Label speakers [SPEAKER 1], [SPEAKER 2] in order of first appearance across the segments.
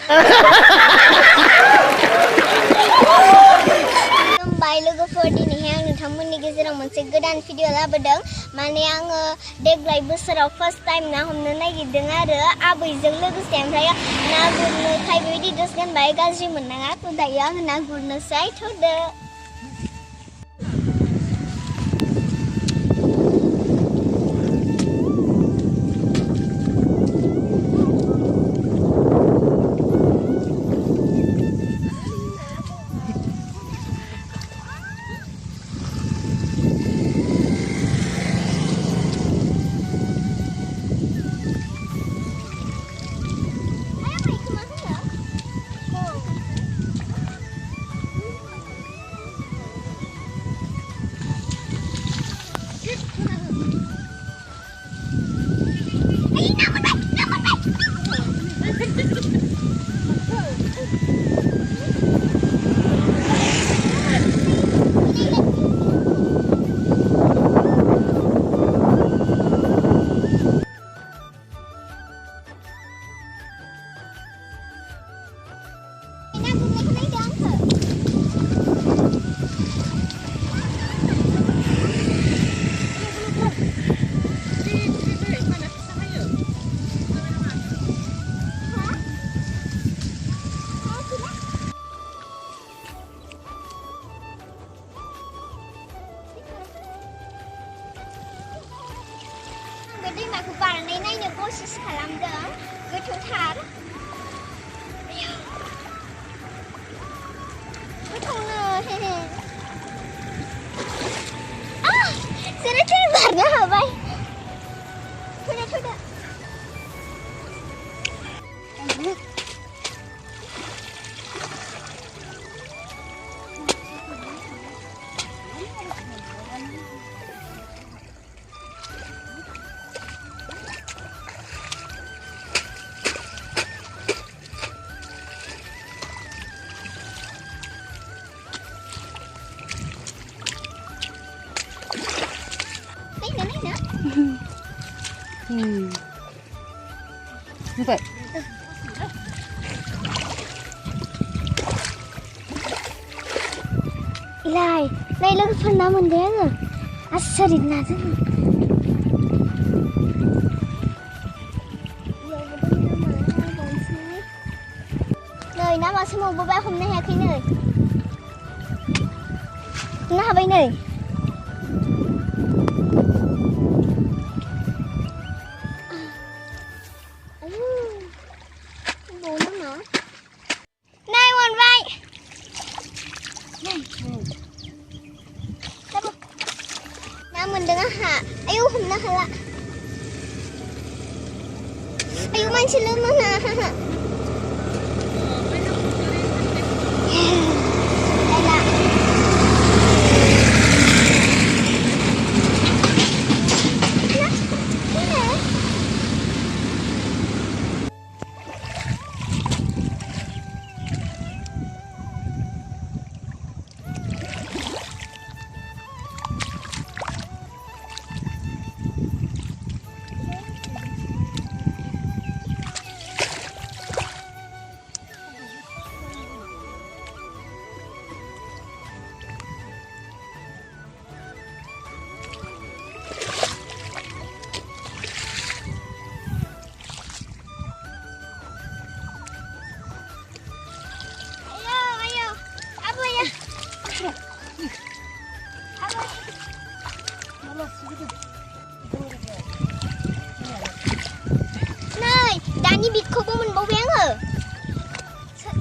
[SPEAKER 1] खुलुमबाय लोगोफोर दिनैहाय आं नोंथांमोननि गेजेराव मोनसे गोदान भिडिअ लाबोदों माने आङो देग्लाय बोसोराव फार्स्ट टाइम ना हमनो नागिरदों आरो आबैजों लोगोसे ओमफ्राय ना गुरनोखाय बेबायदि ड्रेस गानबाय गाज्रि मोननाङा थ' दायो आङो ना गुरनोसै थ'दो दैमाखौ बारनानै नायनो कसिस खालामदों गोथौथार गोथौनो जेरै बारनो हाबाय थौदो
[SPEAKER 2] Vậy.
[SPEAKER 1] Ilai, nay lang fan naman din. Asarin natin. Nơi nó vào xem một bố ba hôm nay hay khi nơi. Nó hay nơi. Mình đừng hả? Ayo hôm nay hả? Ayo main sila mana? Này, Dani bitko bo mình bau beng hả?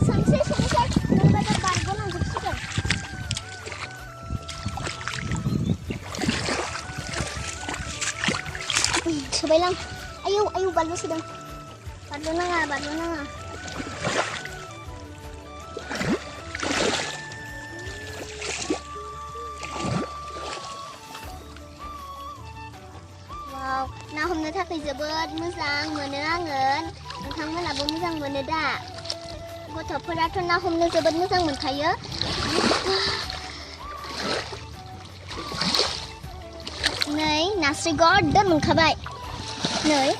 [SPEAKER 1] Sunset, mình bây giờ bàn có làm gì chứ? Sabay lang. Ayaw, balo sila. Balo na nga. ना हमनो थाखाय जोबोद मोजां मोनो आङो नोंथांमोनाबो मोजां मोनो दा गथ'फोराथ' ना हमनो जोबोद मोजां मोनखायो नै नास्राय गड्डर मोनखाबाय नै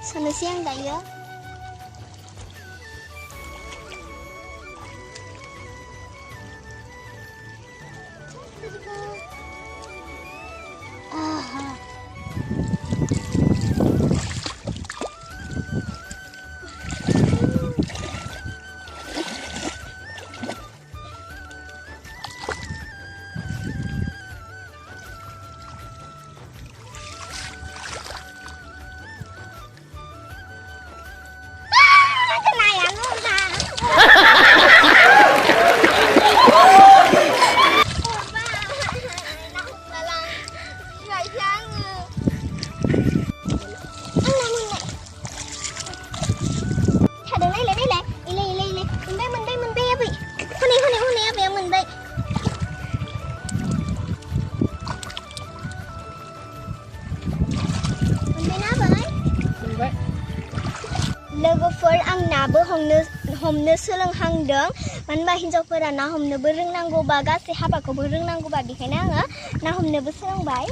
[SPEAKER 1] साननोसै आं दायो लोगोफोर आं नाबो हमनो सोलोंहांदों मानो होनबा हिन्जावफोरा ना हमनोबो रोंनांगौबा गासै हाबाखौबो रोंनांगौबा बेखायनो आङो ना हमनोबो सोलोंबाय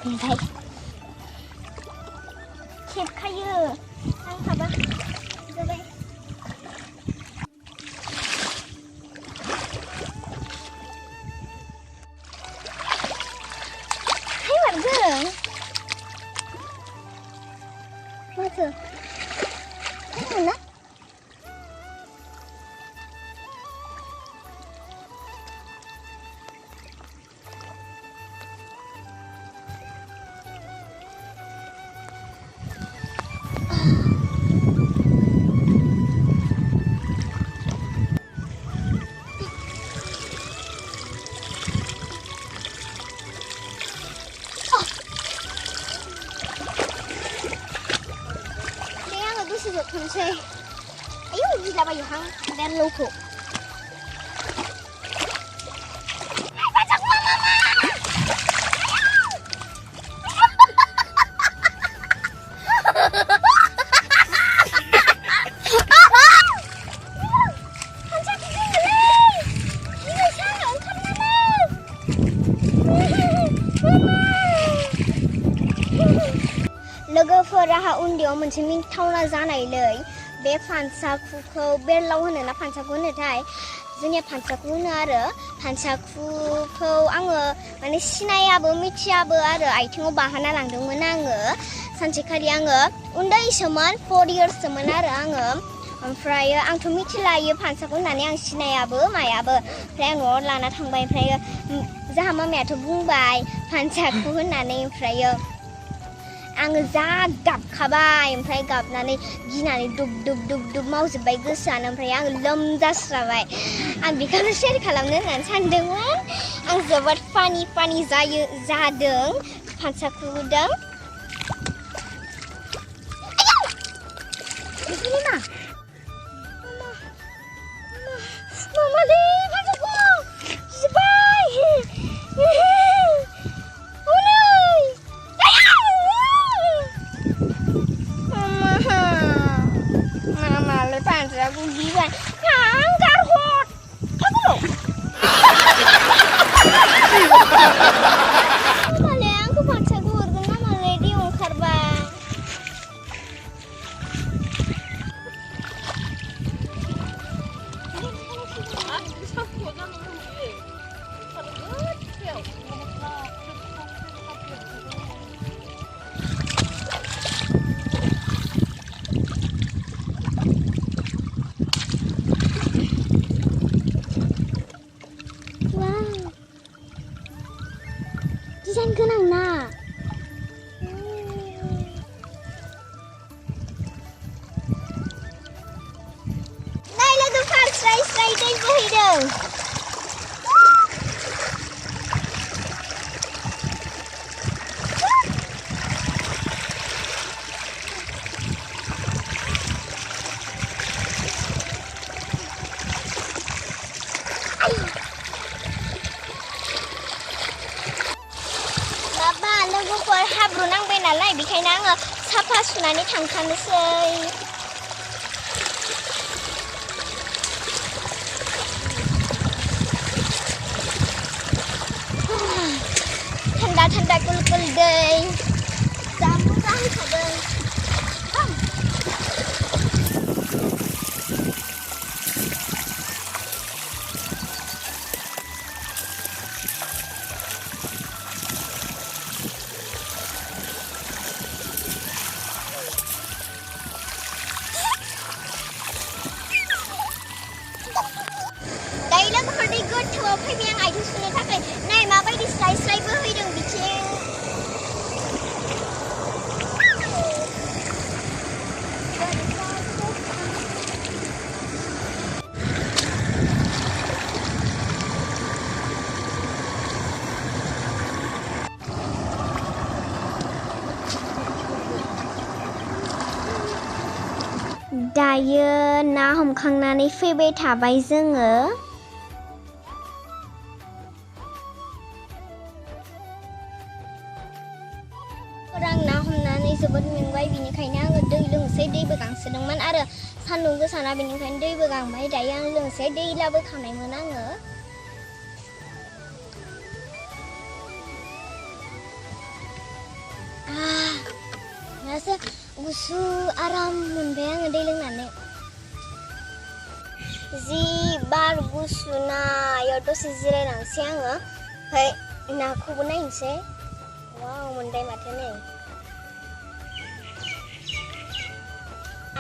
[SPEAKER 1] ओमफ्राय खेबखायो नांखाबा जाबाय माथो ना Thôi ayo gila bayuhang dan loko Bajak mama लोगोफोराहा उन्दैयाव मोनसे मिनिथावना जानायलै बे फानसाखुखौ बेरलाव होनो ना फानसाखु होनोथाय जोंनिया फानसाखु होनो आरो फानसाखुखौ आङो माने सिनायाबो मिथियाबो आरो आथिङाव बाहोना लांदोंमोन आङो सानसेखालि आङो उन्दैसोमोन 4 इयार्ससोमोन आरो आङो ओमफ्राय आंथ' मिथिलायो फानसाखु होननानै आं सिनायाबो मायाबो ओमफ्राय आं न'आव लाना थांबाय ओमफ्राय जाहा मामायाथ' बुंबाय फानसाखु होननानै ओमफ्राय आङो जा गाबखाबाय ओमफ्राय गाबनानै गिनानै दुब दुब दुब दुब मावजोब्बाय गोसोआनो ओमफ्राय आङो लोमजास्राबाय आं बेखौनो शेयार खालामनो होननानै सानदोंमोन आं जोबोद फानि जादों फानसाखुदों मा मामालै फानसाखु जिबाय Aku gila, anggar hot, aku loh. Malah aku paksa gue karena malah dia ungkar bang. Desain kenang na. Nay lagu far stray day bohideng. लोगोफोर हाब्रु नांबाय नालाय बेखायनो आङो साफा सुनानै थांखानोसै थान्दा थान्दा कुल दै जामुं जाहैखादों गोथौआव फैबाय आं आथिं सुनो थाखाय नाय माबायदि स्लाय बोहैदों बिथिं दायो ना हमखांनानै फैबाय थाबाय जोङो आं ना हमनानै जोबोद मेंबाय बिनिखायनो आङो दै लोंसै दैबो गांसोदोंमोन आरो सान्दुं गोसाना बेनिखायनो दैबो गांबाय दायो आं लोंसै दै लाबोखानायमोन आङो दासो गुसु आराम मोनबाय आङो दै लोंनानै जि बार गुसु ना याव दसे जिरायलांसै आङो ओमफ्राय नाखौबो नायनोसै वाव मोनबाय माथो नै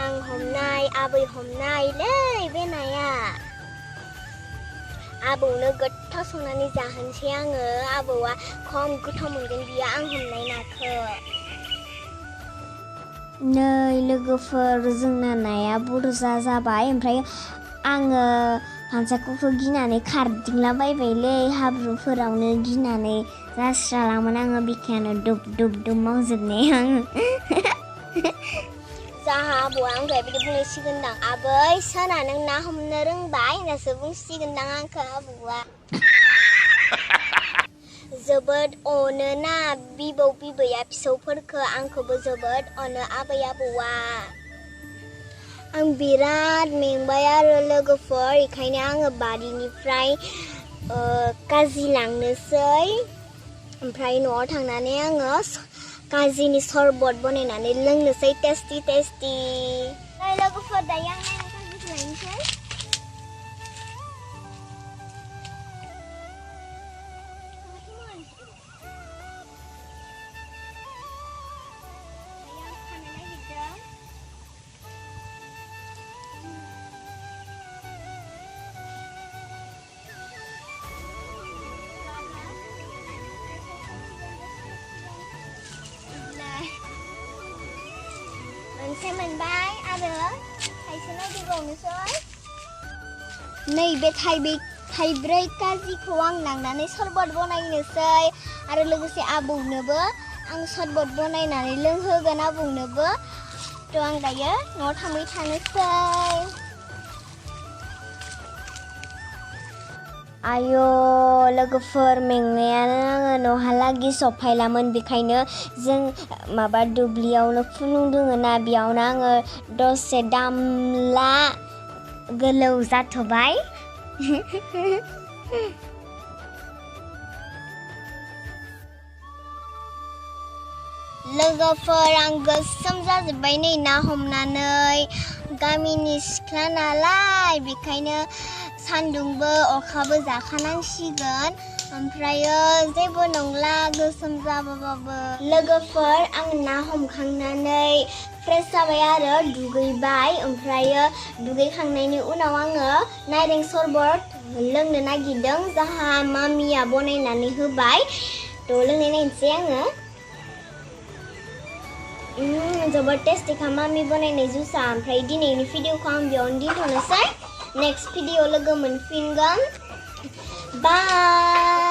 [SPEAKER 1] आं हमनाय आबै हमनायलै बे नाया आबौनो गोथाव संनानै जाहोनसै आङो आबौआ खम गोथाव मोनगोन बियो आं हमनाय नाखौ नै लोगोफोर जोंना नाया बुरजा जाबाय ओमफ्राय आङो फानसाखौबो गिनानै खारदिंलाबायबायलै हाब्रुफोरावनो गिनानै जास्रालामोन आङो बिखायानो दुब दुब दुब मावजोबनाय आङो जाहा आबौआ आंखौ बिदि बुंसिगोनदां आबै सोना नों ना हमनो रोंबाय होननासो बुंसिगोनदां आंखौ आबौआ जोबोद अनोना बिबौ बिबैया फिसौफोरखौ आंखौबो जोबोद अनो आबै आबौआ आं बिराद मेंबाय आरो लोगोफोर बेखायनो आङो बारिनिफ्राय काजि लांनोसै ओमफ्राय न'आव थांनानै आङो काजिनि सरबत बनायनानै लोंनोसै टेस्टि टेस्टि लोगोफोर दायो आं काजिखौ लायनोसै मोनसे मोनबाय आरो थाइसेनाव दोबावनोसै नैबे थाइब्रै काजिखौ आं लांनानै सरबत बनायनोसै आरो लोगोसे आबौनोबो आं सरबत बनायनानै लोंहोगोन आबौनोबो थ' आं दायो न'आव थांबाय थानोसै आयो लोगोफोर मेंनायानो आङो न'हालागि सफैलामोन बेखायनो जों माबा दुब्लियावनो फुलुं दोङो ना बेयावनो आङो दसे दामला गोलाव जाथ'बाय लोगोफोर आं गोसोम जाजोब्बाय नै ना हमनानै गामिनि सिख्ला नालाय बेखायनो सान्दुंबो अखाबो जाखानांसिगोन ओमफ्रायो जेबो नंला गोसोम जाबाबाबो लोगोफोर आं ना हमखांनानै फ्रेश जाबाय आरो दुगैबाय ओमफ्रायो दुगैखांनायनि उनाव आङो नारें सरबत लोंनो नागिरदों जाहा मामिया बनायनानै होबाय थ' लोंनाय नायनोसै आङो जोबोद टेस्टिखा मामि बनायनाय जुसा ओमफ्राय दिनैनि भिडिअखौ आं बेयावनो दोनथ'नोसै नेक्स्ट भिडिअ लोगो मोनफिनगोन बाय